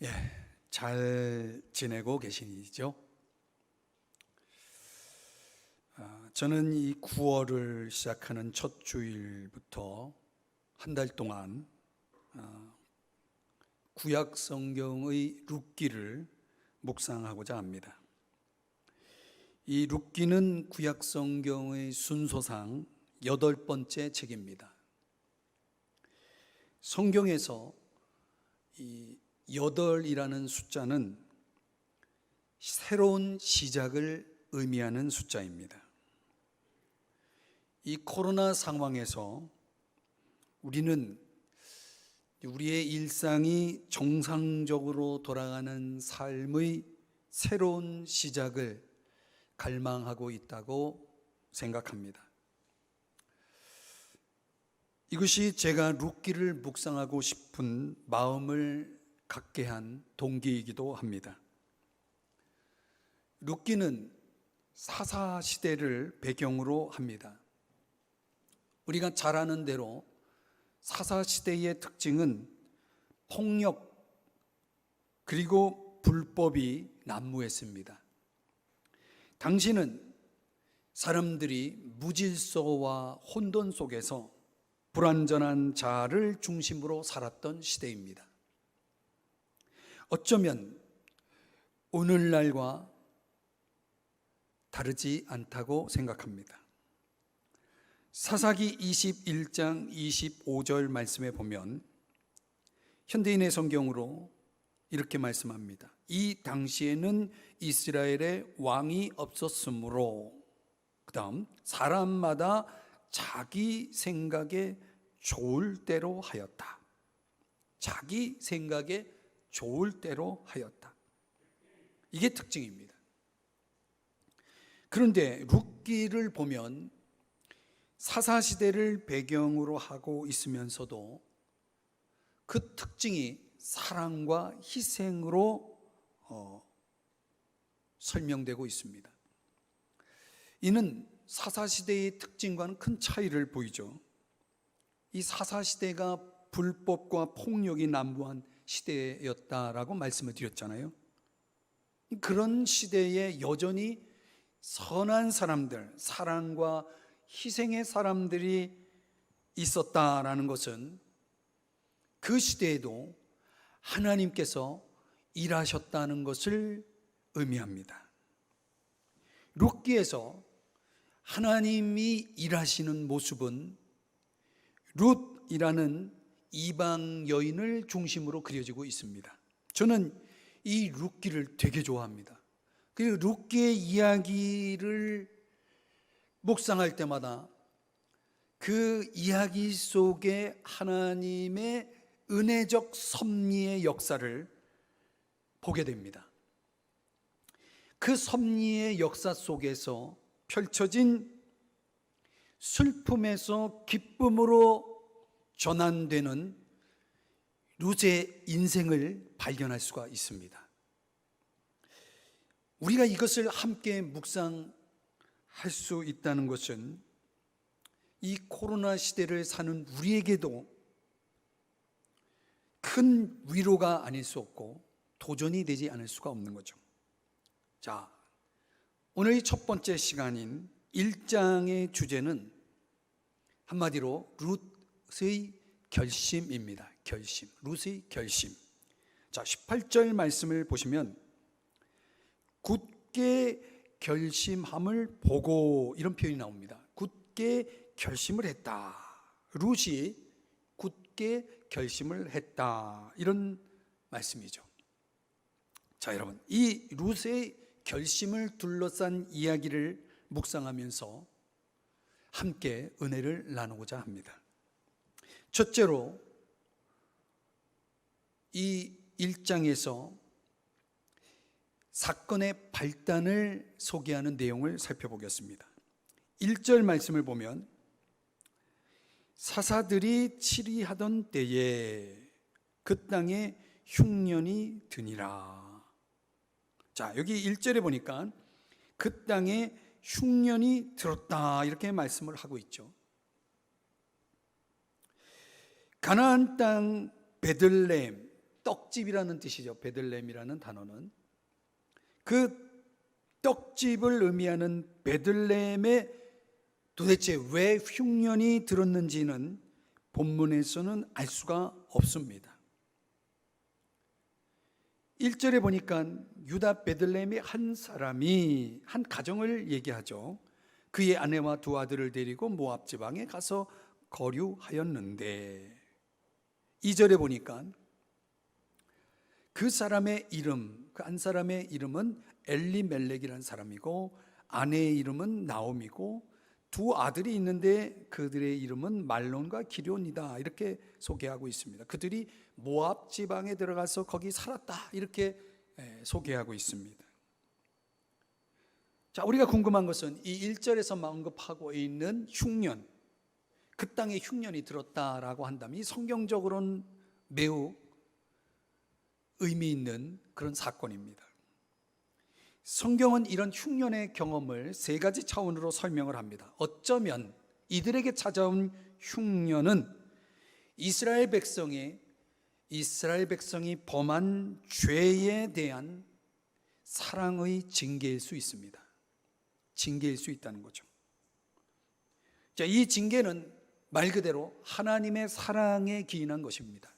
예, 잘 지내고 계시죠? 저는 이 9월을 시작하는 첫 주일부터 한 달 동안 구약 성경의 룻기를 묵상하고자 합니다. 이 룻기는 구약 성경의 순서상 8번째 책입니다. 성경에서 이 8이라는 숫자는 새로운 시작을 의미하는 숫자입니다. 이 코로나 상황에서 우리는 우리의 일상이 정상적으로 돌아가는 삶의 새로운 시작을 갈망하고 있다고 생각합니다. 이것이 제가 룻기를 묵상하고 싶은 마음을 갖게 한 동기이기도 합니다. 룻기는 사사시대를 배경으로 합니다. 우리가 잘 아는 대로 사사시대의 특징은 폭력 그리고 불법이 난무했습니다. 당시는 사람들이 무질서와 혼돈 속에서 불완전한 자아를 중심으로 살았던 시대입니다. 어쩌면 오늘날과 다르지 않다고 생각합니다. 사사기 21장 25절 말씀에 보면 현대인의 성경으로 이렇게 말씀합니다. 이 당시에는 이스라엘에 왕이 없었으므로, 그 다음 사람마다 자기 생각에 좋을 대로 하였다. 자기 생각에 좋을 대로 하였다. 이게 특징입니다. 그런데 룻기를 보면 사사시대를 배경으로 하고 있으면서도 그 특징이 사랑과 희생으로 설명되고 있습니다. 이는 사사시대의 특징과는 큰 차이를 보이죠. 이 사사시대가 불법과 폭력이 난무한 시대였다라고 말씀을 드렸잖아요. 그런 시대에 여전히 선한 사람들, 사랑과 희생의 사람들이 있었다라는 것은 그 시대에도 하나님께서 일하셨다는 것을 의미합니다. 룻기에서 하나님이 일하시는 모습은 룻이라는 이방 여인을 중심으로 그려지고 있습니다. 저는 이 룻기를 되게 좋아합니다. 그리고 룻기의 이야기를 묵상할 때마다 그 이야기 속에 하나님의 은혜적 섭리의 역사를 보게 됩니다. 그 섭리의 역사 속에서 펼쳐진 슬픔에서 기쁨으로 전환되는 룻의 인생을 발견할 수가 있습니다. 우리가 이것을 함께 묵상할 수 있다는 것은 이 코로나 시대를 사는 우리에게도 큰 위로가 아닐 수 없고 도전이 되지 않을 수가 없는 거죠. 자, 오늘 첫 번째 시간인 1장의 주제는 한마디로 룻의 결심입니다. 결심, 룻의 결심. 자, 18절 말씀을 보시면 굳게 결심함을 보고, 이런 표현이 나옵니다. 굳게 결심을 했다. 룻이 굳게 결심을 했다, 이런 말씀이죠. 자, 여러분, 이 룻의 결심을 둘러싼 이야기를 묵상하면서 함께 은혜를 나누고자 합니다. 첫째로 이 1장에서 사건의 발단을 소개하는 내용을 살펴보겠습니다. 1절 말씀을 보면 사사들이 치리하던 때에 그 땅에 흉년이 드니라. 자, 여기 1절에 보니까 그 땅에 흉년이 들었다, 이렇게 말씀을 하고 있죠. 가나안 땅 베들레헴, 떡집이라는 뜻이죠. 베들레헴이라는 단어는. 그 떡집을 의미하는 베들레헴에 도대체 왜 흉년이 들었는지는 본문에서는 알 수가 없습니다. 1절에 보니까 유다 베들레헴의 한 사람이 한 가정을 얘기하죠. 그의 아내와 두 아들을 데리고 모압 지방에 가서 거류하였는데, 2절에 보니까 그 사람의 이름, 그 한 사람의 이름은 엘리멜렉이라는 사람이고 아내의 이름은 나옴이고 두 아들이 있는데 그들의 이름은 말론과 기럧이다, 이렇게 소개하고 있습니다. 그들이 모압 지방에 들어가서 거기 살았다, 이렇게 소개하고 있습니다. 자, 우리가 궁금한 것은 이 1절에서 언급하고 있는 흉년, 그 땅에 흉년이 들었다라고 한다면 이 성경적으로는 매우 의미 있는 그런 사건입니다. 성경은 이런 흉년의 경험을 세 가지 차원으로 설명을 합니다. 어쩌면 이들에게 찾아온 흉년은 이스라엘 백성이 범한 죄에 대한 사랑의 징계일 수 있습니다. 징계일 수 있다는 거죠. 자, 이 징계는 말 그대로 하나님의 사랑에 기인한 것입니다.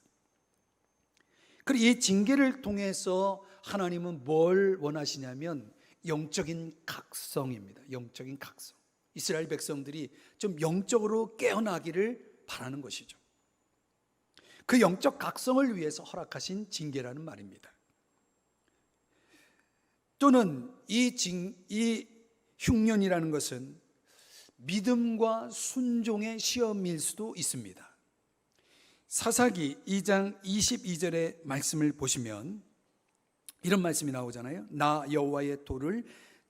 그리고 이 징계를 통해서 하나님은 뭘 원하시냐면 영적인 각성입니다. 영적인 각성. 이스라엘 백성들이 좀 영적으로 깨어나기를 바라는 것이죠. 그 영적 각성을 위해서 허락하신 징계라는 말입니다. 또는 이 흉년이라는 것은 믿음과 순종의 시험일 수도 있습니다. 사사기 2장 22절의 말씀을 보시면 이런 말씀이 나오잖아요. 나 여호와의 도를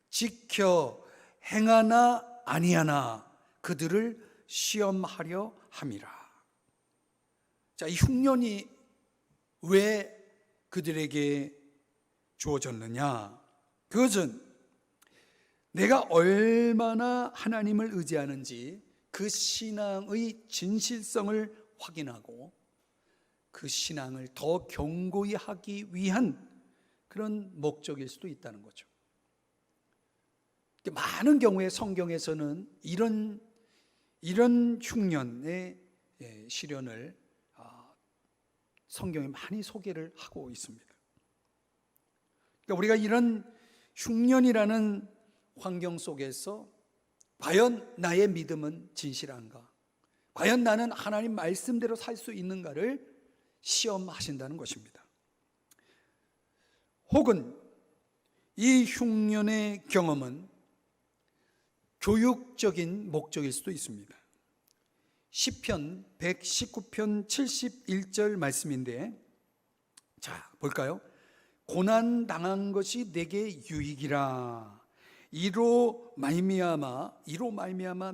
지켜 행하나 아니하나 그들을 시험하려 함이라. 자, 이 흉년이 왜 그들에게 주어졌느냐? 그것은 내가 얼마나 하나님을 의지하는지 그 신앙의 진실성을 확인하고 그 신앙을 더 견고히 하기 위한 그런 목적일 수도 있다는 거죠. 많은 경우에 성경에서는 이런 흉년의 시련을 성경에 많이 소개를 하고 있습니다. 그러니까 우리가 이런 흉년이라는 환경 속에서 과연 나의 믿음은 진실한가? 과연 나는 하나님 말씀대로 살 수 있는가를 시험하신다는 것입니다. 혹은 이 흉년의 경험은 교육적인 목적일 수도 있습니다. 시편 119편 71절 말씀인데, 자, 볼까요? 고난 당한 것이 내게 유익이라. 이로 말미암아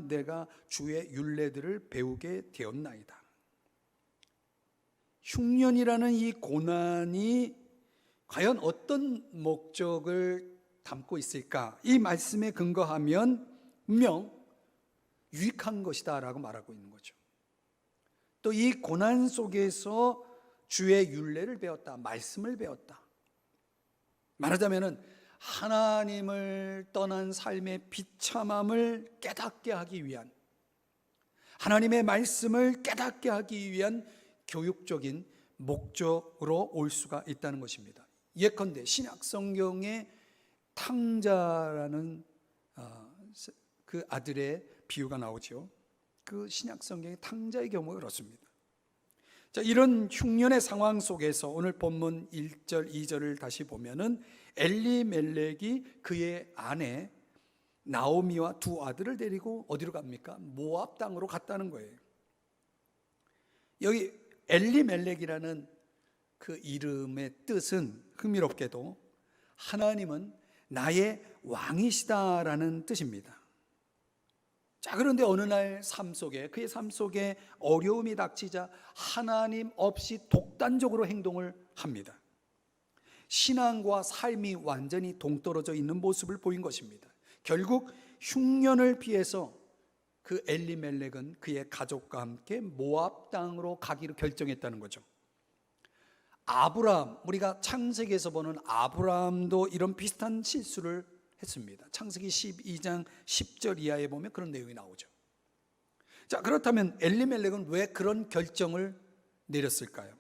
내가 주의 율례들을 배우게 되었나이다. 흉년이라는 이 고난이 과연 어떤 목적을 담고 있을까? 이 말씀에 근거하면 분명 유익한 것이다 라고 말하고 있는 거죠. 또 이 고난 속에서 주의 율례를 배웠다, 말씀을 배웠다. 말하자면 하나님을 떠난 삶의 비참함을 깨닫게 하기 위한, 하나님의 말씀을 깨닫게 하기 위한 교육적인 목적으로 올 수가 있다는 것입니다. 예컨대 신약 성경의 탕자라는 그 아들의 비유가 나오죠. 그 신약 성경의 탕자의 경우가 그렇습니다. 자, 이런 흉년의 상황 속에서 오늘 본문 1절, 2절을 다시 보면은 엘리멜렉이 그의 아내 나오미와 두 아들을 데리고 어디로 갑니까? 모압 땅으로 갔다는 거예요. 여기 엘리멜렉이라는 그 이름의 뜻은 흥미롭게도 하나님은 나의 왕이시다라는 뜻입니다. 자, 그런데 어느 날 그의 삶 속에 어려움이 닥치자 하나님 없이 독단적으로 행동을 합니다. 신앙과 삶이 완전히 동떨어져 있는 모습을 보인 것입니다. 결국 흉년을 피해서 그 엘리멜렉은 그의 가족과 함께 모압 땅으로 가기로 결정했다는 거죠. 아브라함, 우리가 창세기에서 보는 아브라함도 이런 비슷한 실수를 했습니다. 창세기 12장 10절 이하에 보면 그런 내용이 나오죠. 자, 그렇다면 엘리멜렉은 왜 그런 결정을 내렸을까요?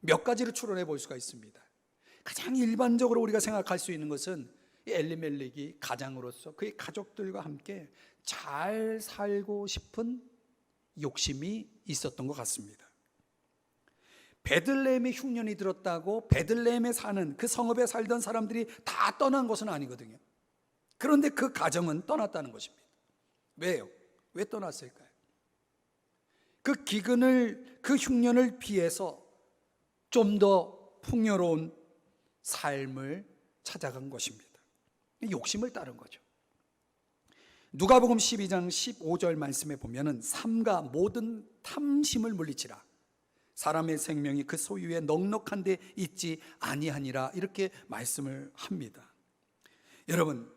몇 가지를 추론해 볼 수가 있습니다. 가장 일반적으로 우리가 생각할 수 있는 것은 이 엘리멜렉이 가장으로서 그의 가족들과 함께 잘 살고 싶은 욕심이 있었던 것 같습니다. 베들레헴에 흉년이 들었다고 베들레헴에 사는 그 성읍에 살던 사람들이 다 떠난 것은 아니거든요. 그런데 그 가정은 떠났다는 것입니다. 왜요? 왜 떠났을까요? 그 기근을, 그 흉년을 피해서 좀 더 풍요로운 삶을 찾아간 것입니다. 욕심을 따른 거죠. 누가복음 12장 15절 말씀에 보면은 삼가 모든 탐심을 물리치라 사람의 생명이 그 소유에 넉넉한 데 있지 아니하니라 이렇게 말씀을 합니다. 여러분,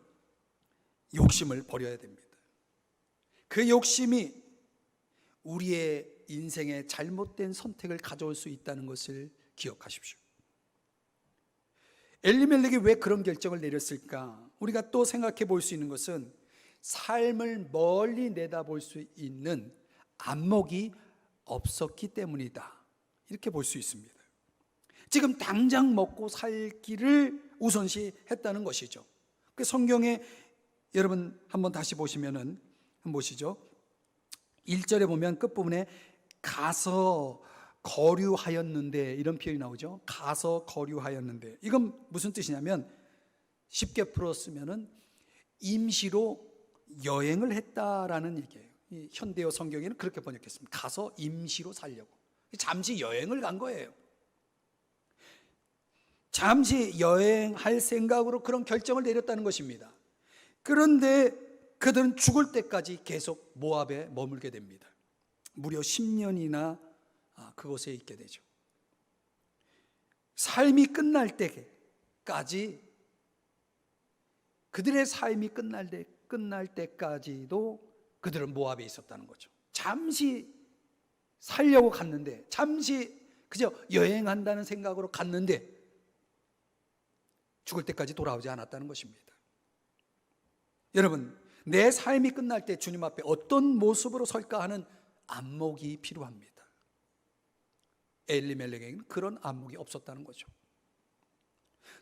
욕심을 버려야 됩니다. 그 욕심이 우리의 인생에 잘못된 선택을 가져올 수 있다는 것을 기억하십시오. 엘리멜렉이 왜 그런 결정을 내렸을까? 우리가 또 생각해 볼 수 있는 것은 삶을 멀리 내다볼 수 있는 안목이 없었기 때문이다, 이렇게 볼 수 있습니다. 지금 당장 먹고 살기를 우선시 했다는 것이죠. 그 성경에 여러분 한번 다시 보시면은 한번 보시죠. 1절에 보면 끝부분에 가서 거류하였는데 이런 표현이 나오죠. 가서 거류하였는데, 이건 무슨 뜻이냐면 쉽게 풀었으면은 임시로 여행을 했다라는 얘기예요. 이 현대어 성경에는 그렇게 번역했습니다. 가서 임시로 살려고, 잠시 여행을 간 거예요. 잠시 여행할 생각으로 그런 결정을 내렸다는 것입니다. 그런데 그들은 죽을 때까지 계속 모압에 머물게 됩니다. 무려 10년이나 그곳에 있게 되죠. 삶이 끝날 때까지, 그들의 삶이 끝날 때까지도 그들은 모압에 있었다는 거죠. 잠시 살려고 갔는데, 잠시 그저 여행한다는 생각으로 갔는데 죽을 때까지 돌아오지 않았다는 것입니다. 여러분, 내 삶이 끝날 때 주님 앞에 어떤 모습으로 설까 하는 안목이 필요합니다. 엘리멜렉에게는 그런 안목이 없었다는 거죠.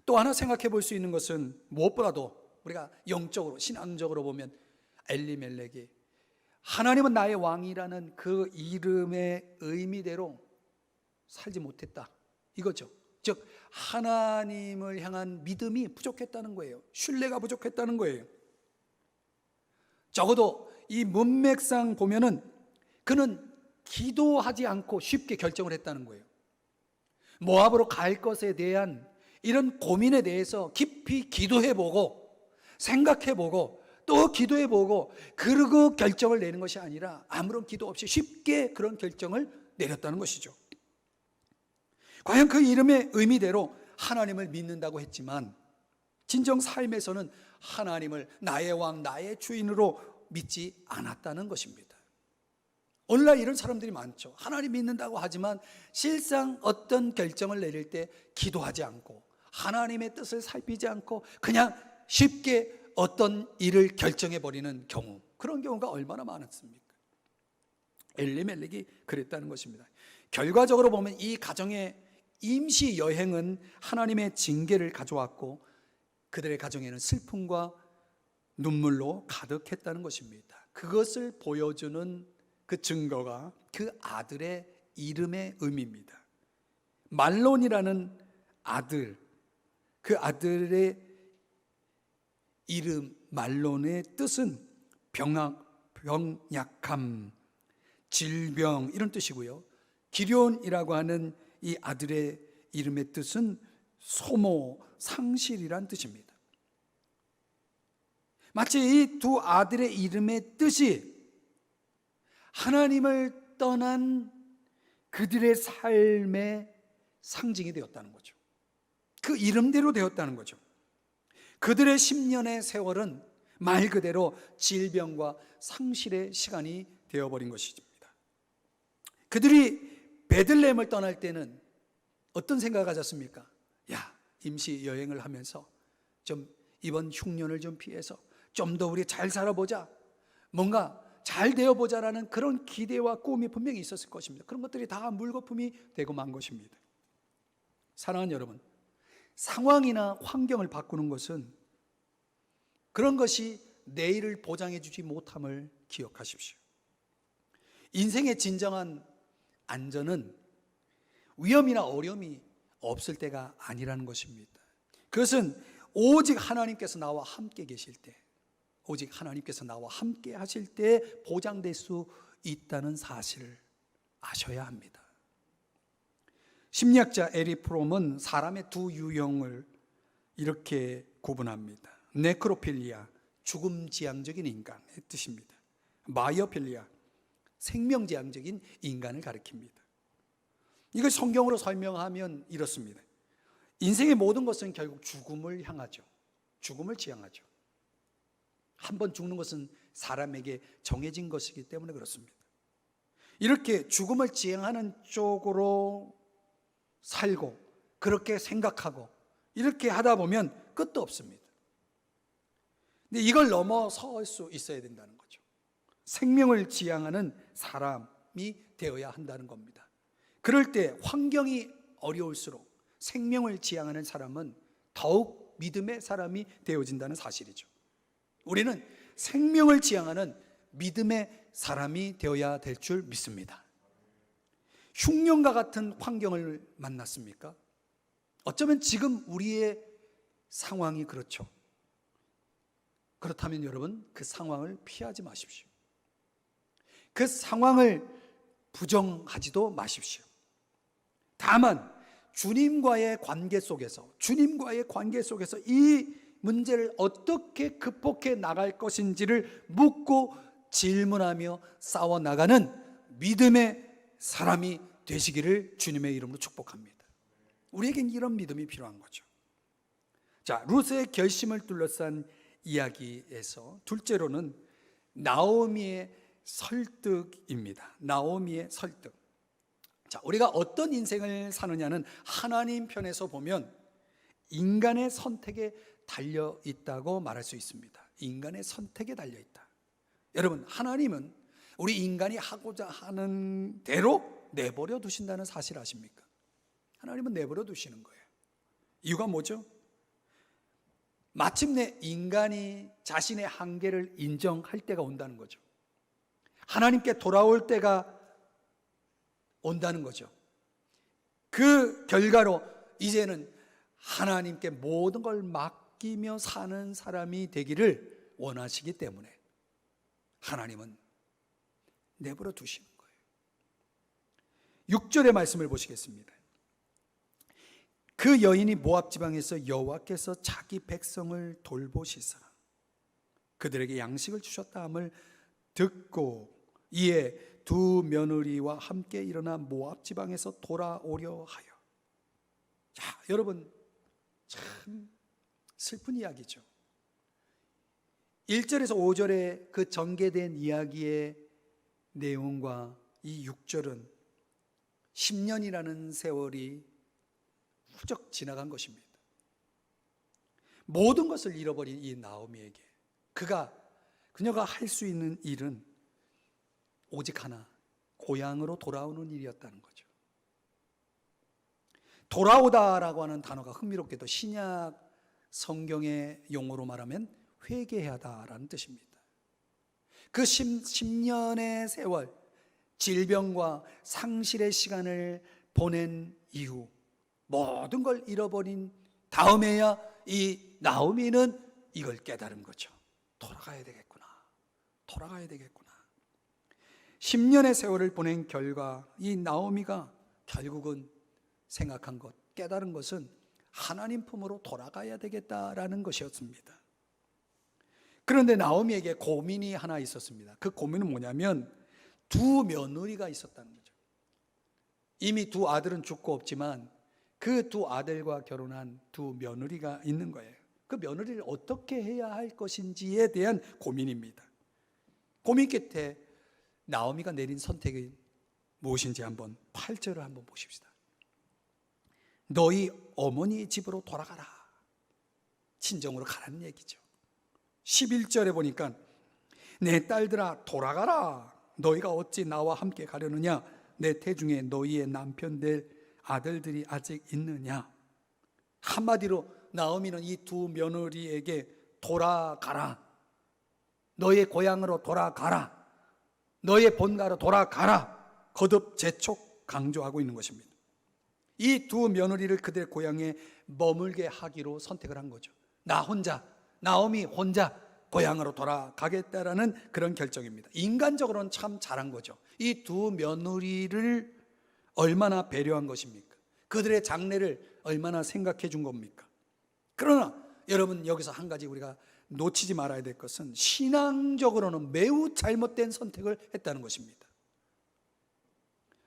또 하나 생각해 볼 수 있는 것은 무엇보다도 우리가 영적으로, 신앙적으로 보면 엘리멜렉이 하나님은 나의 왕이라는 그 이름의 의미대로 살지 못했다, 이거죠. 즉 하나님을 향한 믿음이 부족했다는 거예요. 신뢰가 부족했다는 거예요. 적어도 이 문맥상 보면은 그는 기도하지 않고 쉽게 결정을 했다는 거예요. 모압으로 갈 것에 대한 이런 고민에 대해서 깊이 기도해보고 생각해보고 또 기도해보고 그러고 결정을 내는 것이 아니라 아무런 기도 없이 쉽게 그런 결정을 내렸다는 것이죠. 과연 그 이름의 의미대로 하나님을 믿는다고 했지만 진정 삶에서는 하나님을 나의 왕, 나의 주인으로 믿지 않았다는 것입니다. 오늘날 이런 사람들이 많죠. 하나님 믿는다고 하지만 실상 어떤 결정을 내릴 때 기도하지 않고 하나님의 뜻을 살피지 않고 그냥 쉽게 어떤 일을 결정해버리는 경우, 그런 경우가 얼마나 많았습니까? 엘리멜렉이 그랬다는 것입니다. 결과적으로 보면 이 가정의 임시 여행은 하나님의 징계를 가져왔고 그들의 가정에는 슬픔과 눈물로 가득했다는 것입니다. 그것을 보여주는 그 증거가 그 아들의 이름의 의미입니다. 말론이라는 아들, 그 아들의 이름 말론의 뜻은 병약함, 질병 이런 뜻이고요. 기럝이라고 하는 이 아들의 이름의 뜻은 소모, 상실이란 뜻입니다. 마치 이 두 아들의 이름의 뜻이 하나님을 떠난 그들의 삶의 상징이 되었다는 거죠. 그 이름대로 되었다는 거죠. 그들의 10년의 세월은 말 그대로 질병과 상실의 시간이 되어버린 것입니다. 그들이 베들레헴을 떠날 때는 어떤 생각을 가졌습니까? 야, 임시 여행을 하면서 좀 이번 흉년을 좀 피해서 좀 더 우리 잘 살아보자, 뭔가 잘 되어보자라는 그런 기대와 꿈이 분명히 있었을 것입니다. 그런 것들이 다 물거품이 되고 만 것입니다. 사랑하는 여러분, 상황이나 환경을 바꾸는 것은 그런 것이 내일을 보장해 주지 못함을 기억하십시오. 인생의 진정한 안전은 위험이나 어려움이 없을 때가 아니라는 것입니다. 그것은 오직 하나님께서 나와 함께 계실 때, 오직 하나님께서 나와 함께 하실 때 보장될 수 있다는 사실을 아셔야 합니다. 심리학자 에릭 프롬은 사람의 두 유형을 이렇게 구분합니다. 네크로필리아, 죽음지향적인 인간의 뜻입니다. 마이오필리아, 생명지향적인 인간을 가리킵니다. 이걸 성경으로 설명하면 이렇습니다. 인생의 모든 것은 결국 죽음을 향하죠. 죽음을 지향하죠. 한번 죽는 것은 사람에게 정해진 것이기 때문에 그렇습니다. 이렇게 죽음을 지향하는 쪽으로 살고 그렇게 생각하고 이렇게 하다 보면 끝도 없습니다. 근데 이걸 넘어설 수 있어야 된다는 거죠. 생명을 지향하는 사람이 되어야 한다는 겁니다. 그럴 때 환경이 어려울수록 생명을 지향하는 사람은 더욱 믿음의 사람이 되어진다는 사실이죠. 우리는 생명을 지향하는 믿음의 사람이 되어야 될 줄 믿습니다. 흉년과 같은 환경을 만났습니까? 어쩌면 지금 우리의 상황이 그렇죠. 그렇다면 여러분, 그 상황을 피하지 마십시오. 그 상황을 부정하지도 마십시오. 다만 주님과의 관계 속에서 이 문제를 어떻게 극복해 나갈 것인지를 묻고 질문하며 싸워나가는 믿음의 사람이 되시기를 주님의 이름으로 축복합니다. 우리에겐 이런 믿음이 필요한 거죠. 자, 룻의 결심을 둘러싼 이야기에서 둘째로는 나오미의 설득입니다. 나오미의 설득. 자, 우리가 어떤 인생을 사느냐는 하나님 편에서 보면 인간의 선택에 달려 있다고 말할 수 있습니다. 인간의 선택에 달려 있다. 여러분, 하나님은 우리 인간이 하고자 하는 대로 내버려 두신다는 사실 아십니까? 하나님은 내버려 두시는 거예요. 이유가 뭐죠? 마침내 인간이 자신의 한계를 인정할 때가 온다는 거죠. 하나님께 돌아올 때가 온다는 거죠. 그 결과로 이제는 하나님께 모든 걸 맡기며 사는 사람이 되기를 원하시기 때문에 하나님은 내버려 두시는 거예요. 6절의 말씀을 보시겠습니다. 그 여인이 모압 지방에서 여호와께서 자기 백성을 돌보시사 그들에게 양식을 주셨다 함을 듣고 이에 두 며느리와 함께 일어나 모압 지방에서 돌아오려 하여. 자, 여러분, 참 슬픈 이야기죠. 1절에서 5절의 그 전개된 이야기의 내용과 이 6절은 10년이라는 세월이 훌쩍 지나간 것입니다. 모든 것을 잃어버린 이 나오미에게 그녀가 할 수 있는 일은 오직 하나, 고향으로 돌아오는 일이었다는 거죠. 돌아오다라고 하는 단어가 흥미롭게도 신약 성경의 용어로 말하면 회개하다라는 뜻입니다. 그 10년의 세월, 질병과 상실의 시간을 보낸 이후 모든 걸 잃어버린 다음에야 이 나오미는 이걸 깨달은 거죠. 돌아가야 되겠구나. 10년의 세월을 보낸 결과 이 나오미가 결국은 생각한 것, 깨달은 것은 하나님 품으로 돌아가야 되겠다라는 것이었습니다. 그런데 나오미에게 고민이 하나 있었습니다. 그 고민은 뭐냐면 두 며느리가 있었다는 거죠. 이미 두 아들은 죽고 없지만 그 두 아들과 결혼한 두 며느리가 있는 거예요. 그 며느리를 어떻게 해야 할 것인지에 대한 고민입니다. 고민 끝에 나오미가 내린 선택이 무엇인지 한번 8절을 한번 보십시다. 너희 어머니 집으로 돌아가라. 친정으로 가라는 얘기죠. 11절에 보니까 내 딸들아 돌아가라. 너희가 어찌 나와 함께 가려느냐? 내 태중에 너희의 남편 될 아들들이 아직 있느냐? 한마디로 나오미는 이 두 며느리에게 돌아가라, 너의 고향으로 돌아가라, 너의 본가로 돌아가라, 거듭 재촉 강조하고 있는 것입니다. 이 두 며느리를 그들의 고향에 머물게 하기로 선택을 한 거죠. 나 혼자, 나오미 혼자 고향으로 돌아가겠다라는 그런 결정입니다. 인간적으로는 참 잘한 거죠. 이 두 며느리를 얼마나 배려한 것입니까? 그들의 장래를 얼마나 생각해 준 겁니까? 그러나 여러분, 여기서 한 가지 우리가 놓치지 말아야 될 것은 신앙적으로는 매우 잘못된 선택을 했다는 것입니다.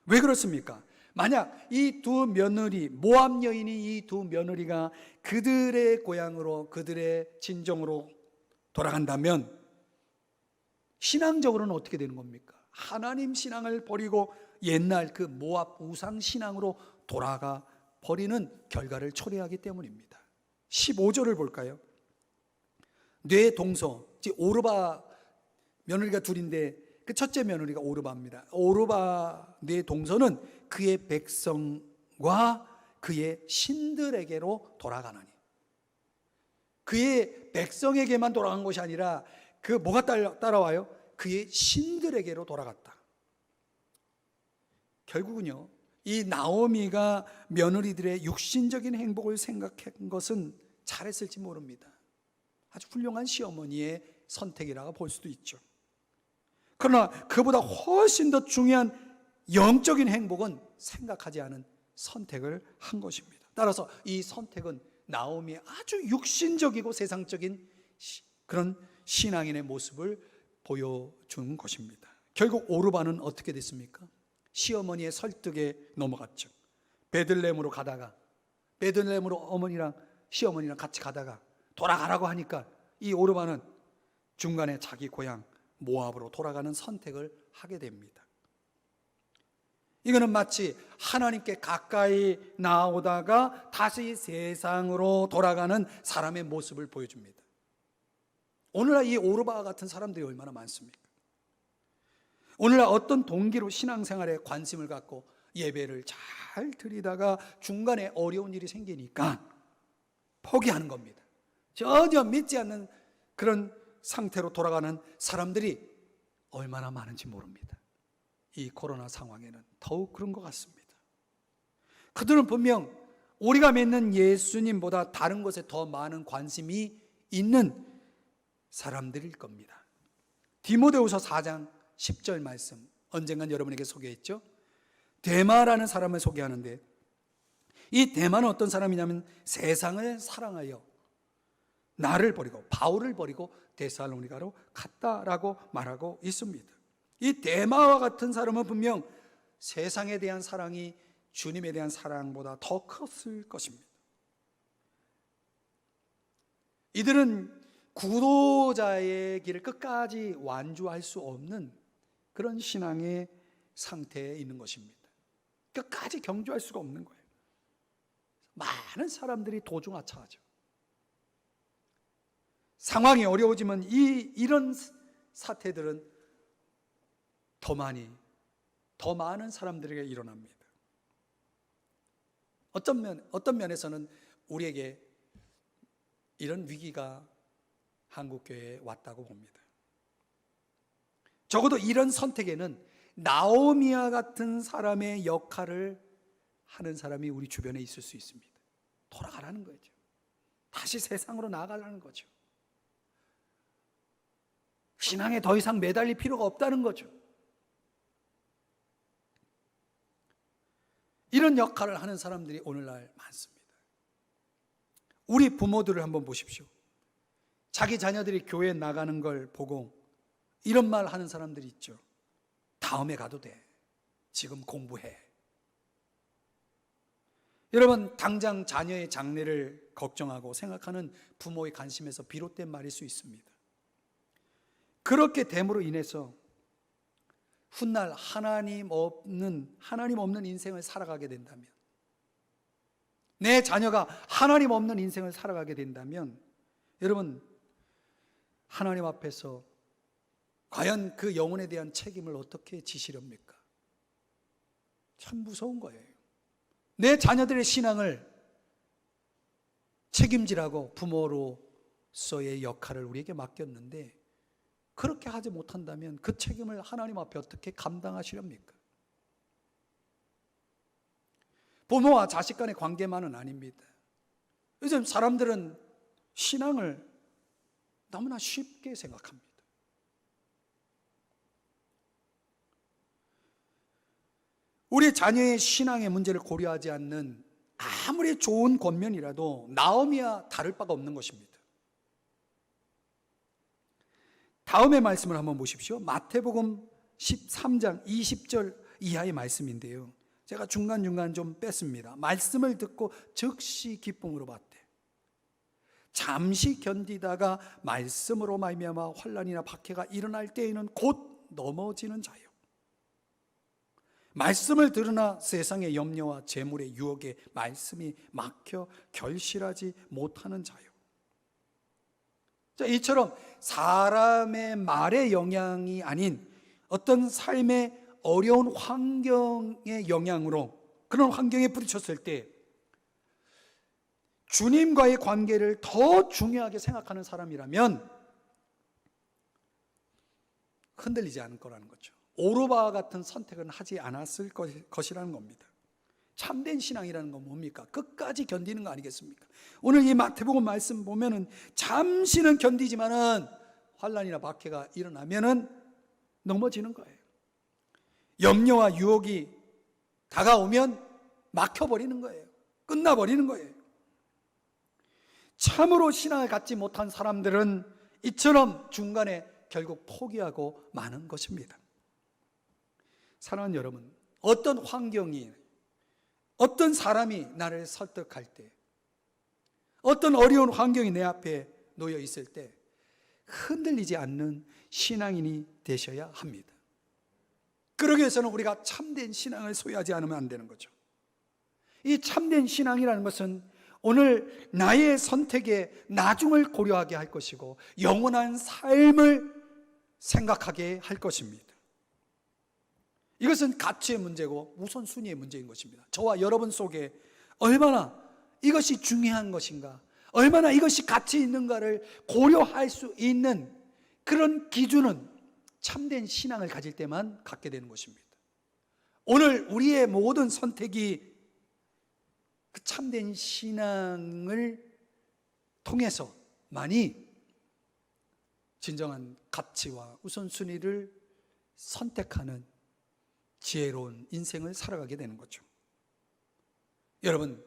왜 그렇습니까? 만약 이 두 며느리, 모압 여인이 이 두 며느리가 그들의 고향으로, 그들의 친정으로 돌아간다면 신앙적으로는 어떻게 되는 겁니까? 하나님 신앙을 버리고 옛날 그 모압 우상 신앙으로 돌아가 버리는 결과를 초래하기 때문입니다. 15절을 볼까요? 뇌 동서, 오르바 며느리가 둘인데 그 첫째 며느리가 오르바입니다. 오르바 뇌 동서는 그의 백성과 그의 신들에게로 돌아가나니, 그의 백성에게만 돌아간 것이 아니라 그 뭐가 따라와요? 그의 신들에게로 돌아갔다. 결국은요, 이 나오미가 며느리들의 육신적인 행복을 생각한 것은 잘했을지 모릅니다. 아주 훌륭한 시어머니의 선택이라고 볼 수도 있죠. 그러나 그보다 훨씬 더 중요한 영적인 행복은 생각하지 않은 선택을 한 것입니다. 따라서 이 선택은 나오미의 아주 육신적이고 세상적인 그런 신앙인의 모습을 보여준 것입니다. 결국 오르바는 어떻게 됐습니까? 시어머니의 설득에 넘어갔죠. 베들레헴으로 가다가, 베들레헴으로 어머니랑 시어머니랑 같이 가다가 돌아가라고 하니까 이 오르바는 중간에 자기 고향 모압으로 돌아가는 선택을 하게 됩니다. 이거는 마치 하나님께 가까이 나오다가 다시 세상으로 돌아가는 사람의 모습을 보여줍니다. 오늘날 이 오르바와 같은 사람들이 얼마나 많습니까? 오늘날 어떤 동기로 신앙생활에 관심을 갖고 예배를 잘 드리다가 중간에 어려운 일이 생기니까 포기하는 겁니다. 전혀 믿지 않는 그런 상태로 돌아가는 사람들이 얼마나 많은지 모릅니다. 이 코로나 상황에는 더욱 그런 것 같습니다. 그들은 분명 우리가 믿는 예수님보다 다른 것에 더 많은 관심이 있는 사람들일 겁니다. 디모데후서 4장 10절 말씀, 언젠간 여러분에게 소개했죠. 데마라는 사람을 소개하는데, 이 데마는 어떤 사람이냐면 세상을 사랑하여 나를 버리고 바울을 버리고 데살로니가로 갔다라고 말하고 있습니다. 이 데마와 같은 사람은 분명 세상에 대한 사랑이 주님에 대한 사랑보다 더 컸을 것입니다. 이들은 구도자의 길을 끝까지 완주할 수 없는 그런 신앙의 상태에 있는 것입니다. 끝까지 경주할 수가 없는 거예요. 많은 사람들이 도중하차하죠. 상황이 어려워지면 이런 사태들은 더 많은 사람들에게 일어납니다. 어떤 면에서는 우리에게 이런 위기가 한국교회에 왔다고 봅니다. 적어도 이런 선택에는 나오미와 같은 사람의 역할을 하는 사람이 우리 주변에 있을 수 있습니다. 돌아가라는 거죠. 다시 세상으로 나아가라는 거죠. 신앙에 더 이상 매달릴 필요가 없다는 거죠. 이런 역할을 하는 사람들이 오늘날 많습니다. 우리 부모들을 한번 보십시오. 자기 자녀들이 교회에 나가는 걸 보고 이런 말 하는 사람들이 있죠. 다음에 가도 돼. 지금 공부해. 여러분, 당장 자녀의 장래를 걱정하고 생각하는 부모의 관심에서 비롯된 말일 수 있습니다. 그렇게 됨으로 인해서 훗날 하나님 없는 인생을 살아가게 된다면, 내 자녀가 하나님 없는 인생을 살아가게 된다면 여러분, 하나님 앞에서 과연 그 영혼에 대한 책임을 어떻게 지시렵니까? 참 무서운 거예요. 내 자녀들의 신앙을 책임지라고 부모로서의 역할을 우리에게 맡겼는데 그렇게 하지 못한다면 그 책임을 하나님 앞에 어떻게 감당하시렵니까? 부모와 자식 간의 관계만은 아닙니다. 요즘 사람들은 신앙을 너무나 쉽게 생각합니다. 우리 자녀의 신앙의 문제를 고려하지 않는 아무리 좋은 권면이라도 나오미와 다를 바가 없는 것입니다. 다음의 말씀을 한번 보십시오. 마태복음 13장 20절 이하의 말씀인데요, 제가 중간중간 좀 뺐습니다. 말씀을 듣고 즉시 기쁨으로 받되 잠시 견디다가 말씀으로 말미암아 환난이나 박해가 일어날 때에는 곧 넘어지는 자요, 말씀을 들으나 세상의 염려와 재물의 유혹에 말씀이 막혀 결실하지 못하는 자요. 자, 이처럼 사람의 말의 영향이 아닌 어떤 삶의 어려운 환경의 영향으로, 그런 환경에 부딪혔을 때 주님과의 관계를 더 중요하게 생각하는 사람이라면 흔들리지 않을 거라는 거죠. 오르바와 같은 선택은 하지 않았을 것이라는 겁니다. 참된 신앙이라는 건 뭡니까? 끝까지 견디는 거 아니겠습니까? 오늘 이 마태복음 말씀 보면은 잠시는 견디지만은 환난이나 박해가 일어나면은 넘어지는 거예요. 염려와 유혹이 다가오면 막혀버리는 거예요. 끝나버리는 거예요. 참으로 신앙을 갖지 못한 사람들은 이처럼 중간에 결국 포기하고 마는 것입니다. 사랑하는 여러분, 어떤 환경이, 어떤 사람이 나를 설득할 때, 어떤 어려운 환경이 내 앞에 놓여 있을 때 흔들리지 않는 신앙인이 되셔야 합니다. 그러기 위해서는 우리가 참된 신앙을 소유하지 않으면 안 되는 거죠. 이 참된 신앙이라는 것은 오늘 나의 선택에 나중을 고려하게 할 것이고 영원한 삶을 생각하게 할 것입니다. 이것은 가치의 문제고 우선순위의 문제인 것입니다. 저와 여러분 속에 얼마나 이것이 중요한 것인가, 얼마나 이것이 가치 있는가를 고려할 수 있는 그런 기준은 참된 신앙을 가질 때만 갖게 되는 것입니다. 오늘 우리의 모든 선택이 그 참된 신앙을 통해서만이 진정한 가치와 우선순위를 선택하는 지혜로운 인생을 살아가게 되는 거죠. 여러분,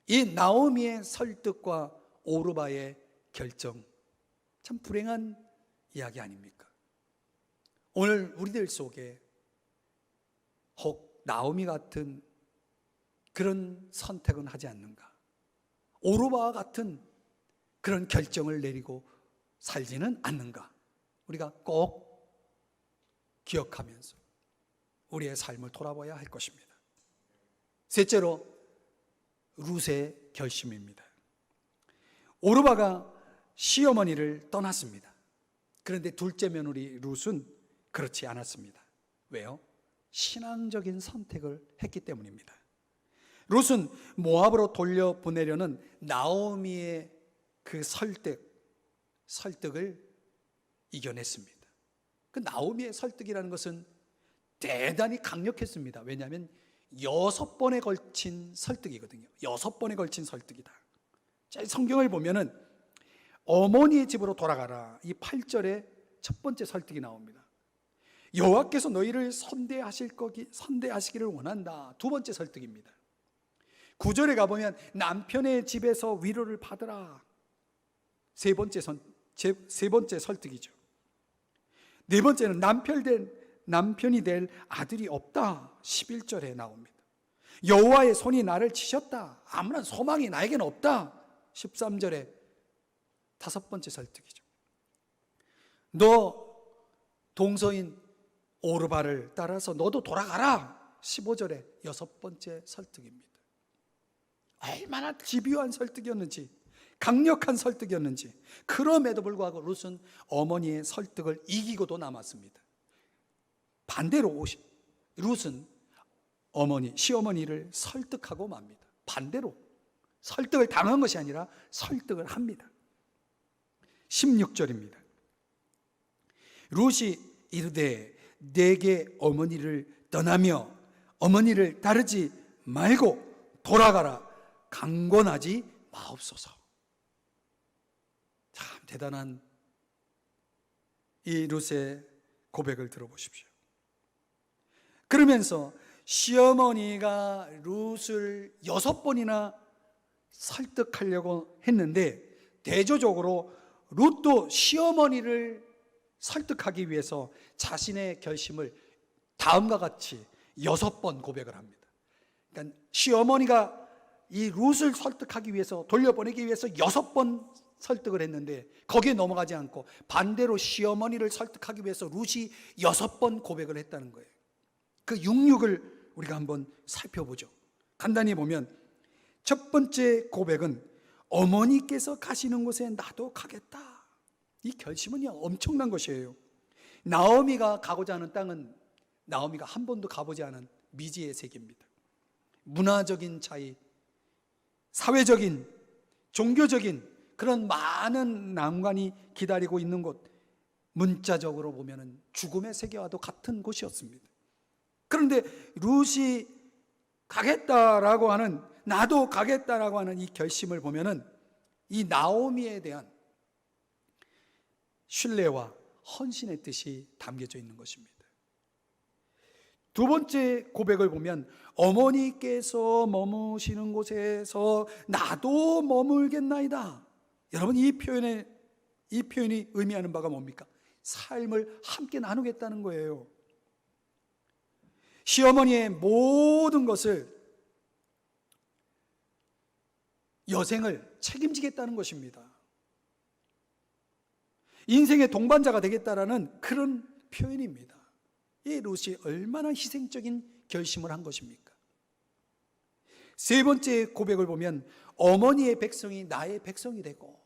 이 나오미의 설득과 오르바의 결정, 참 불행한 이야기 아닙니까? 오늘 우리들 속에 혹 나오미 같은 그런 선택은 하지 않는가? 오르바와 같은 그런 결정을 내리고 살지는 않는가? 우리가 꼭 기억하면서 우리의 삶을 돌아봐야 할 것입니다. 셋째로, 룻의 결심입니다. 오르바가 시어머니를 떠났습니다. 그런데 둘째 며느리 룻은 그렇지 않았습니다. 왜요? 신앙적인 선택을 했기 때문입니다. 룻은 모압으로 돌려보내려는 나오미의 그 설득을 이겨냈습니다. 그 나오미의 설득이라는 것은 대단히 강력했습니다. 왜냐하면 6번에 걸친 설득이거든요. 6번에 걸친 설득이다. 자, 성경을 보면은 어머니의 집으로 돌아가라, 이 8절에 첫 번째 설득이 나옵니다. 여호와께서 너희를 선대하시기를 원한다, 두 번째 설득입니다. 9절에 가보면 남편의 집에서 위로를 받으라, 세 번째 설득이죠. 네 번째는 남편이 될 아들이 없다, 11절에 나옵니다. 여호와의 손이 나를 치셨다, 아무런 소망이 나에게는 없다, 13절에 다섯 번째 설득이죠. 너 동서인 오르바를 따라서 너도 돌아가라, 15절에 여섯 번째 설득입니다. 얼마나 집요한 설득이었는지, 강력한 설득이었는지. 그럼에도 불구하고 룻은 어머니의 설득을 이기고도 남았습니다. 반대로 룻은 시어머니를 설득하고 맙니다. 반대로 설득을 당한 것이 아니라 설득을 합니다. 16절입니다. 룻이 이르되 내게 어머니를 떠나며 어머니를 따르지 말고 돌아가라. 강권하지 마옵소서. 참 대단한 이 룻의 고백을 들어보십시오. 그러면서 시어머니가 룻을 6번이나 설득하려고 했는데 대조적으로 룻도 시어머니를 설득하기 위해서 자신의 결심을 다음과 같이 6번 고백을 합니다. 그러니까 시어머니가 이 룻을 설득하기 위해서, 돌려보내기 위해서 6번 설득을 했는데 거기에 넘어가지 않고 반대로 시어머니를 설득하기 위해서 룻이 6번 고백을 했다는 거예요. 그 육육을 우리가 한번 살펴보죠. 간단히 보면 첫 번째 고백은 어머니께서 가시는 곳에 나도 가겠다. 이 결심은 엄청난 것이에요. 나오미가 가고자 하는 땅은 나오미가 한 번도 가보지 않은 미지의 세계입니다. 문화적인 차이, 사회적인, 종교적인 그런 많은 난관이 기다리고 있는 곳, 문자적으로 보면 죽음의 세계와도 같은 곳이었습니다. 그런데 룻이 가겠다라고 하는, 나도 가겠다라고 하는 이 결심을 보면은 이 나오미에 대한 신뢰와 헌신의 뜻이 담겨져 있는 것입니다. 두 번째 고백을 보면 어머니께서 머무시는 곳에서 나도 머물겠나이다. 여러분, 이 표현이 의미하는 바가 뭡니까? 삶을 함께 나누겠다는 거예요. 시어머니의 모든 것을, 여생을 책임지겠다는 것입니다. 인생의 동반자가 되겠다라는 그런 표현입니다. 이 룻이 얼마나 희생적인 결심을 한 것입니까? 세 번째 고백을 보면 어머니의 백성이 나의 백성이 되고,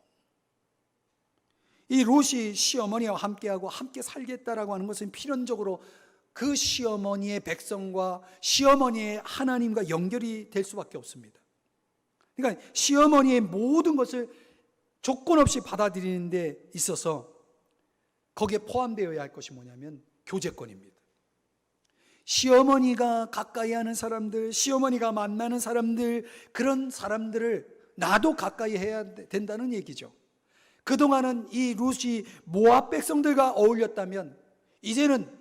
이 룻이 시어머니와 함께하고 함께 살겠다라고 하는 것은 필연적으로 그 시어머니의 백성과 시어머니의 하나님과 연결이 될 수밖에 없습니다. 그러니까 시어머니의 모든 것을 조건 없이 받아들이는 데 있어서 거기에 포함되어야 할 것이 뭐냐면 교제권입니다. 시어머니가 가까이 하는 사람들, 시어머니가 만나는 사람들, 그런 사람들을 나도 가까이 해야 된다는 얘기죠. 그동안은 이 룻이 모압 백성들과 어울렸다면 이제는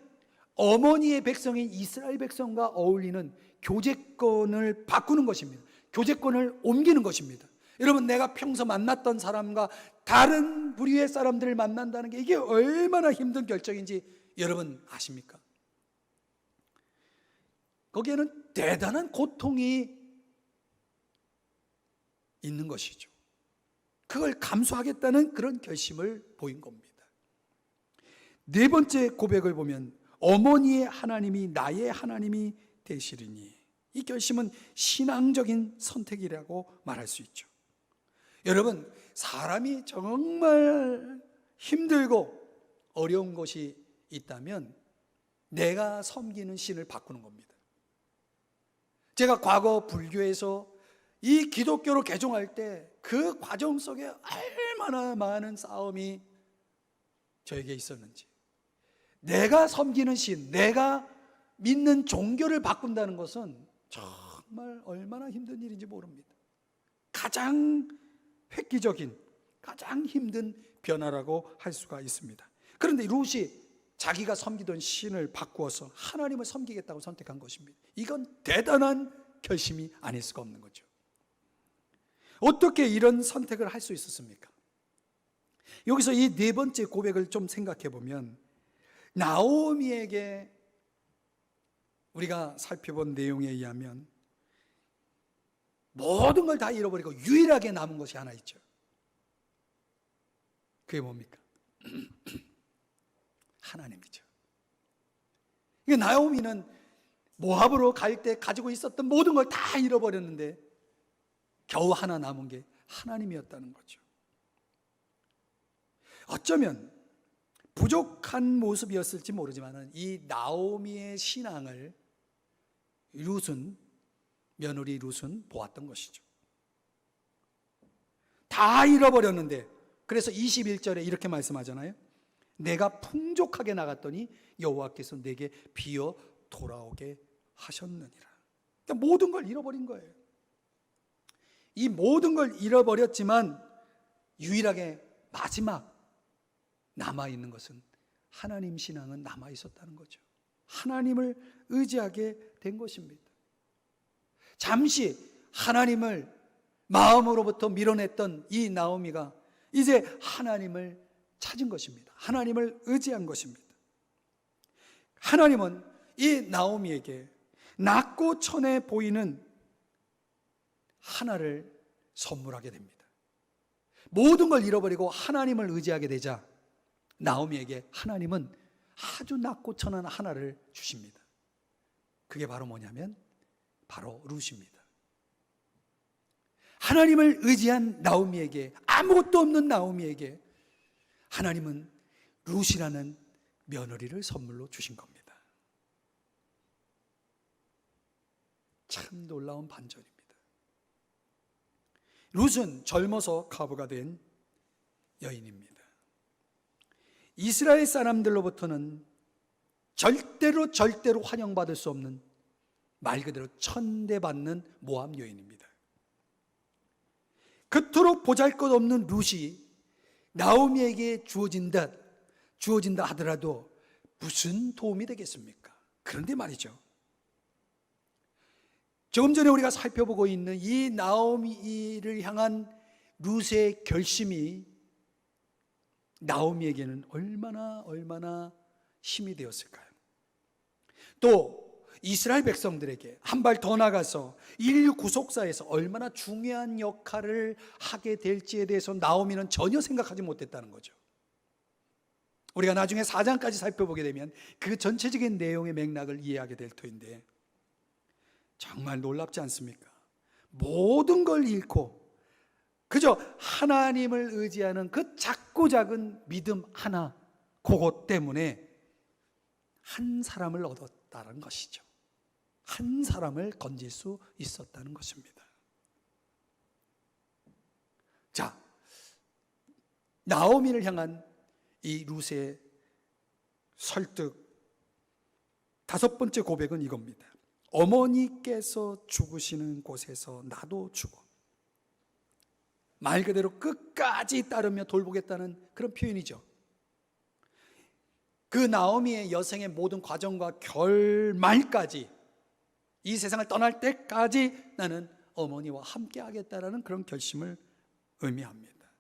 어머니의 백성인 이스라엘 백성과 어울리는 교제권을 바꾸는 것입니다. 교제권을 옮기는 것입니다. 여러분, 내가 평소 만났던 사람과 다른 부류의 사람들을 만난다는 게 이게 얼마나 힘든 결정인지 여러분 아십니까? 거기에는 대단한 고통이 있는 것이죠. 그걸 감수하겠다는 그런 결심을 보인 겁니다. 네 번째 고백을 보면 어머니의 하나님이 나의 하나님이 되시리니, 이 결심은 신앙적인 선택이라고 말할 수 있죠. 여러분, 사람이 정말 힘들고 어려운 것이 있다면 내가 섬기는 신을 바꾸는 겁니다. 제가 과거 불교에서 이 기독교로 개종할 때 그 과정 속에 얼마나 많은 싸움이 저에게 있었는지, 내가 섬기는 신, 내가 믿는 종교를 바꾼다는 것은 정말 얼마나 힘든 일인지 모릅니다. 가장 획기적인, 가장 힘든 변화라고 할 수가 있습니다. 그런데 룻이 자기가 섬기던 신을 바꾸어서 하나님을 섬기겠다고 선택한 것입니다. 이건 대단한 결심이 아닐 수가 없는 거죠. 어떻게 이런 선택을 할 수 있었습니까? 여기서 이 네 번째 고백을 좀 생각해 보면 나오미에게 우리가 살펴본 내용에 의하면 모든 걸 다 잃어버리고 유일하게 남은 것이 하나 있죠. 그게 뭡니까? 하나님이죠. 나오미는 모압으로 갈 때 가지고 있었던 모든 걸 다 잃어버렸는데 겨우 하나 남은 게 하나님이었다는 거죠. 어쩌면 부족한 모습이었을지 모르지만 이 나오미의 신앙을 며느리 룻은 보았던 것이죠. 다 잃어버렸는데, 그래서 21절에 이렇게 말씀하잖아요. 내가 풍족하게 나갔더니 여호와께서 내게 비어 돌아오게 하셨느니라. 그러니까 모든 걸 잃어버린 거예요. 이 모든 걸 잃어버렸지만 유일하게 마지막 남아있는 것은 하나님 신앙은 남아있었다는 거죠. 하나님을 의지하게 된 것입니다. 잠시 하나님을 마음으로부터 밀어냈던 이 나오미가 이제 하나님을 찾은 것입니다. 하나님을 의지한 것입니다. 하나님은 이 나오미에게 낮고 천해 보이는 하나를 선물하게 됩니다. 모든 걸 잃어버리고 하나님을 의지하게 되자 나오미에게 하나님은 아주 낮고 천한 하나를 주십니다. 그게 바로 뭐냐면 바로 룻입니다. 하나님을 의지한 나오미에게, 아무것도 없는 나오미에게 하나님은 룻이라는 며느리를 선물로 주신 겁니다. 참 놀라운 반전입니다. 룻은 젊어서 과부가 된 여인입니다. 이스라엘 사람들로부터는 절대로 환영받을 수 없는, 말 그대로 천대받는 모함 여인입니다. 그토록 보잘것없는 룻이 나오미에게 주어진다 하더라도 무슨 도움이 되겠습니까? 그런데 말이죠, 조금 전에 우리가 살펴보고 있는 이 나오미를 향한 룻의 결심이 나오미에게는 얼마나 힘이 되었을까요? 또 이스라엘 백성들에게 한 발 더 나가서 인류 구속사에서 얼마나 중요한 역할을 하게 될지에 대해서 나오미는 전혀 생각하지 못했다는 거죠. 우리가 나중에 4장까지 살펴보게 되면 그 전체적인 내용의 맥락을 이해하게 될 터인데, 정말 놀랍지 않습니까? 모든 걸 잃고 그저 하나님을 의지하는 그 작고 작은 믿음 하나, 그것 때문에 한 사람을 얻었다는 것이죠. 한 사람을 건질 수 있었다는 것입니다. 자, 나오미를 향한 이 룻의 설득, 다섯 번째 고백은 이겁니다. 어머니께서 죽으시는 곳에서 나도 죽어. 말 그대로 끝까지 따르며 돌보겠다는 그런 표현이죠. 그 나오미의 여생의 모든 과정과 결말까지, 이 세상을 떠날 때까지 나는 어머니와 함께 하겠다라는 그런 결심을 의미합니다.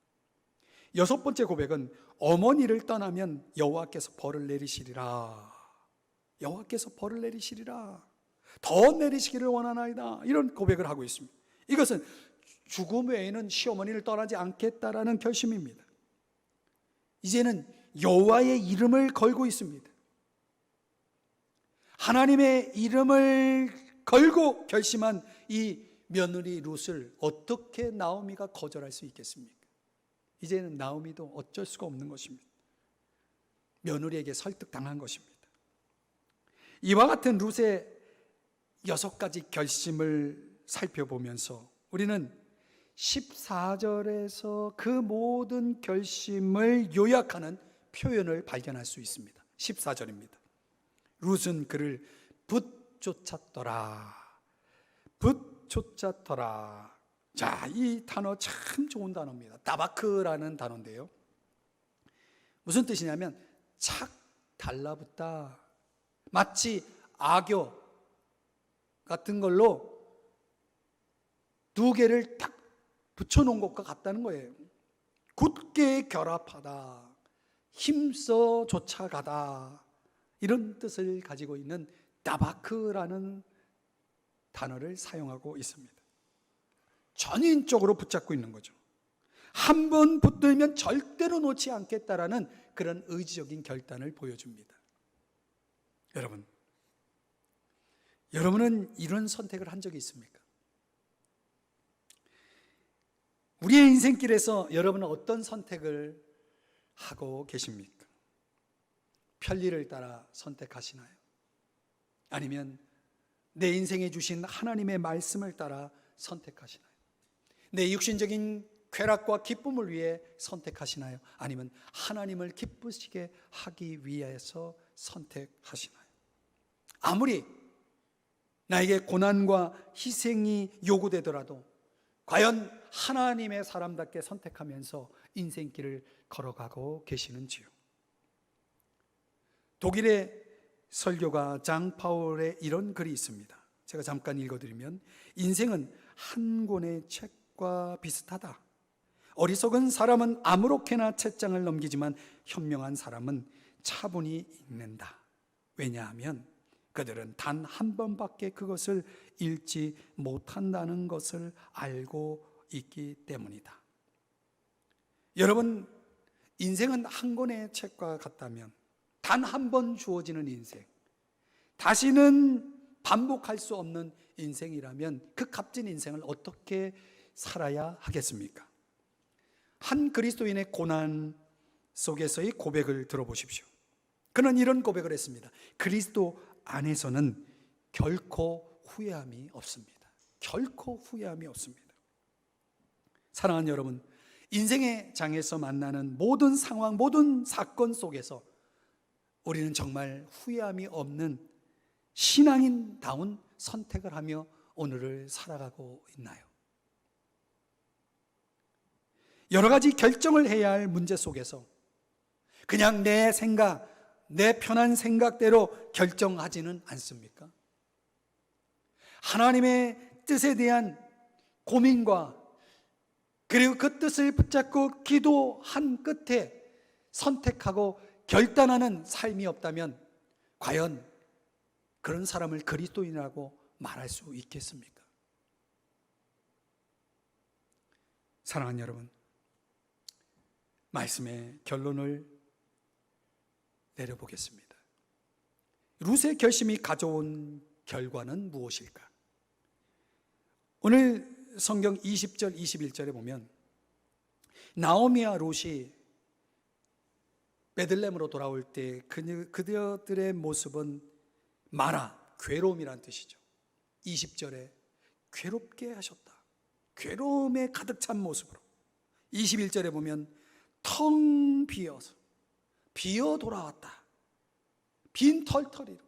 여섯 번째 고백은 어머니를 떠나면 여호와께서 벌을 내리시리라. 여호와께서 벌을 내리시리라. 더 내리시기를 원하나이다. 이런 고백을 하고 있습니다. 이것은 죽음 외에는 시어머니를 떠나지 않겠다라는 결심입니다. 이제는 여호와의 이름을 걸고 있습니다. 하나님의 이름을 걸고 결심한 이 며느리 룻을 어떻게 나오미가 거절할 수 있겠습니까? 이제는 나오미도 어쩔 수가 없는 것입니다. 며느리에게 설득당한 것입니다. 이와 같은 룻의 6가지 결심을 살펴보면서 우리는 14절에서 그 모든 결심을 요약하는 표현을 발견할 수 있습니다. 14절입니다. 룻은 그를 붙쫓았더라. 붙쫓았더라. 자, 이 단어 참 좋은 단어입니다. 다바크라는 단어인데요, 무슨 뜻이냐면 착 달라붙다, 마치 악교 같은 걸로 두 개를 딱 붙여놓은 것과 같다는 거예요. 굳게 결합하다, 힘써 쫓아가다, 이런 뜻을 가지고 있는 다바크라는 단어를 사용하고 있습니다. 전인적으로 붙잡고 있는 거죠. 한 번 붙들면 절대로 놓지 않겠다라는 그런 의지적인 결단을 보여줍니다. 여러분은 이런 선택을 한 적이 있습니까? 우리의 인생길에서 여러분은 어떤 선택을 하고 계십니까? 편리를 따라 선택하시나요? 아니면 내 인생에 주신 하나님의 말씀을 따라 선택하시나요? 내 육신적인 쾌락과 기쁨을 위해 선택하시나요? 아니면 하나님을 기쁘시게 하기 위해서 선택하시나요? 아무리 나에게 고난과 희생이 요구되더라도 과연 하나님의 사람답게 선택하면서 인생길을 걸어가고 계시는지요? 독일의 설교가 장 파울의 이런 글이 있습니다. 제가 잠깐 읽어드리면, 인생은 한 권의 책과 비슷하다. 어리석은 사람은 아무렇게나 책장을 넘기지만 현명한 사람은 차분히 읽는다. 왜냐하면 그들은 단 한 번밖에 그것을 읽지 못한다는 것을 알고 있기 때문이다. 여러분, 인생은 한 권의 책과 같다면, 단 한 번 주어지는 인생, 다시는 반복할 수 없는 인생이라면 그 값진 인생을 어떻게 살아야 하겠습니까? 한 그리스도인의 고난 속에서의 고백을 들어보십시오. 그는 이런 고백을 했습니다. 그리스도 안에서는 결코 후회함이 없습니다. 결코 후회함이 없습니다. 사랑하는 여러분, 인생의 장에서 만나는 모든 상황, 모든 사건 속에서 우리는 정말 후회함이 없는 신앙인다운 선택을 하며 오늘을 살아가고 있나요? 여러 가지 결정을 해야 할 문제 속에서 그냥 내 생각, 내 편한 생각대로 결정하지는 않습니까? 하나님의 뜻에 대한 고민과 그리고 그 뜻을 붙잡고 기도한 끝에 선택하고 결단하는 삶이 없다면 과연 그런 사람을 그리스도인이라고 말할 수 있겠습니까? 사랑하는 여러분, 말씀의 결론을 내려보겠습니다. 룻의 결심이 가져온 결과는 무엇일까? 오늘 성경 20절, 21절에 보면 나오미와 룻이 베들레헴으로 돌아올 때 그들의 모습은 마라, 괴로움이란 뜻이죠. 20절에 괴롭게 하셨다. 괴로움에 가득 찬 모습으로. 21절에 보면 텅 비어서 비어 돌아왔다. 빈 털털이로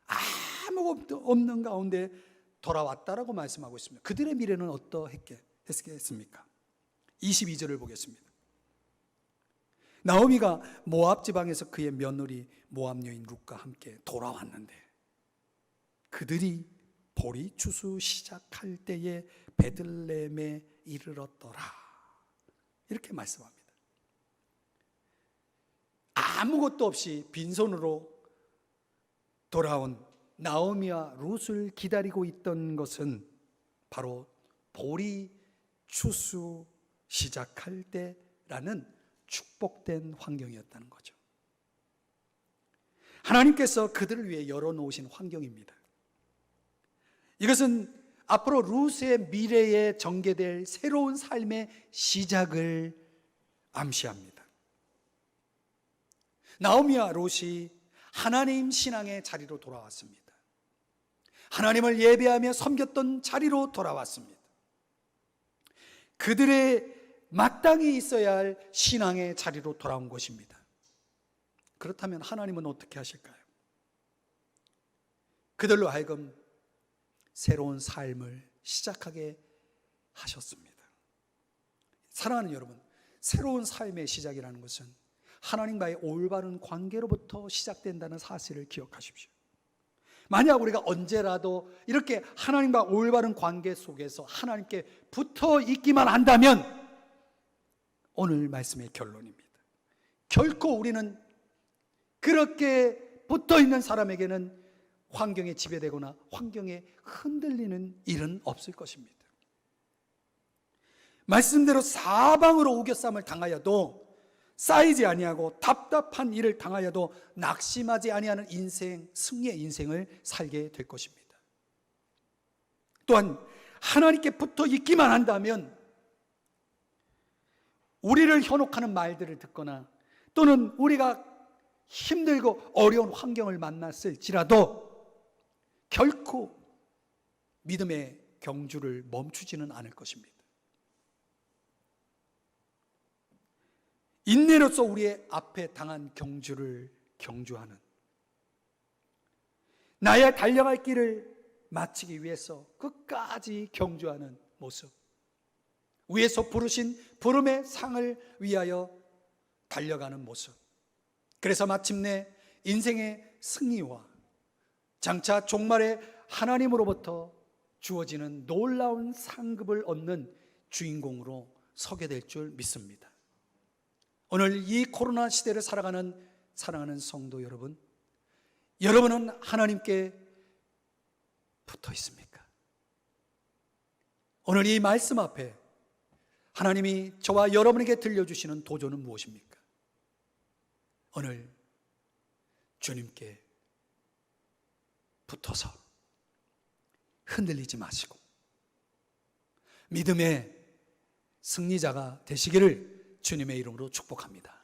아무것도 없는 가운데 돌아왔다라고 말씀하고 있습니다. 그들의 미래는 어떠했겠습니까? 22절을 보겠습니다. 나오미가 모압 지방에서 그의 며느리 모압 여인 룻과 함께 돌아왔는데 그들이 보리 추수 시작할 때에 베들레헴에 이르렀더라. 이렇게 말씀합니다. 아무것도 없이 빈손으로 돌아온 나오미와 룻을 기다리고 있던 것은 바로 보리 추수 시작할 때라는 축복된 환경이었다는 거죠. 하나님께서 그들을 위해 열어놓으신 환경입니다. 이것은 앞으로 룻의 미래에 전개될 새로운 삶의 시작을 암시합니다. 나오미와 룻이 하나님 신앙의 자리로 돌아왔습니다. 하나님을 예배하며 섬겼던 자리로 돌아왔습니다. 그들의 마땅히 있어야 할 신앙의 자리로 돌아온 것입니다. 그렇다면 하나님은 어떻게 하실까요? 그들로 하여금 새로운 삶을 시작하게 하셨습니다. 사랑하는 여러분, 새로운 삶의 시작이라는 것은 하나님과의 올바른 관계로부터 시작된다는 사실을 기억하십시오. 만약 우리가 언제라도 이렇게 하나님과 올바른 관계 속에서 하나님께 붙어 있기만 한다면 오늘 말씀의 결론입니다. 결코 우리는 그렇게 붙어 있는 사람에게는 환경에 지배되거나 환경에 흔들리는 일은 없을 것입니다. 말씀대로 사방으로 우겨쌈을 당하여도 쌓이지 아니하고 답답한 일을 당하여도 낙심하지 아니하는 인생, 승리의 인생을 살게 될 것입니다. 또한 하나님께 붙어 있기만 한다면 우리를 현혹하는 말들을 듣거나 또는 우리가 힘들고 어려운 환경을 만났을지라도 결코 믿음의 경주를 멈추지는 않을 것입니다. 인내로서 우리의 앞에 당한 경주를 경주하는, 나의 달려갈 길을 마치기 위해서 끝까지 경주하는 모습, 위에서 부르신 부름의 상을 위하여 달려가는 모습, 그래서 마침내 인생의 승리와 장차 종말에 하나님으로부터 주어지는 놀라운 상급을 얻는 주인공으로 서게 될 줄 믿습니다. 오늘 이 코로나 시대를 살아가는 사랑하는 성도 여러분, 여러분은 하나님께 붙어 있습니까? 오늘 이 말씀 앞에 하나님이 저와 여러분에게 들려주시는 도전은 무엇입니까? 오늘 주님께 붙어서 흔들리지 마시고 믿음의 승리자가 되시기를 주님의 이름으로 축복합니다.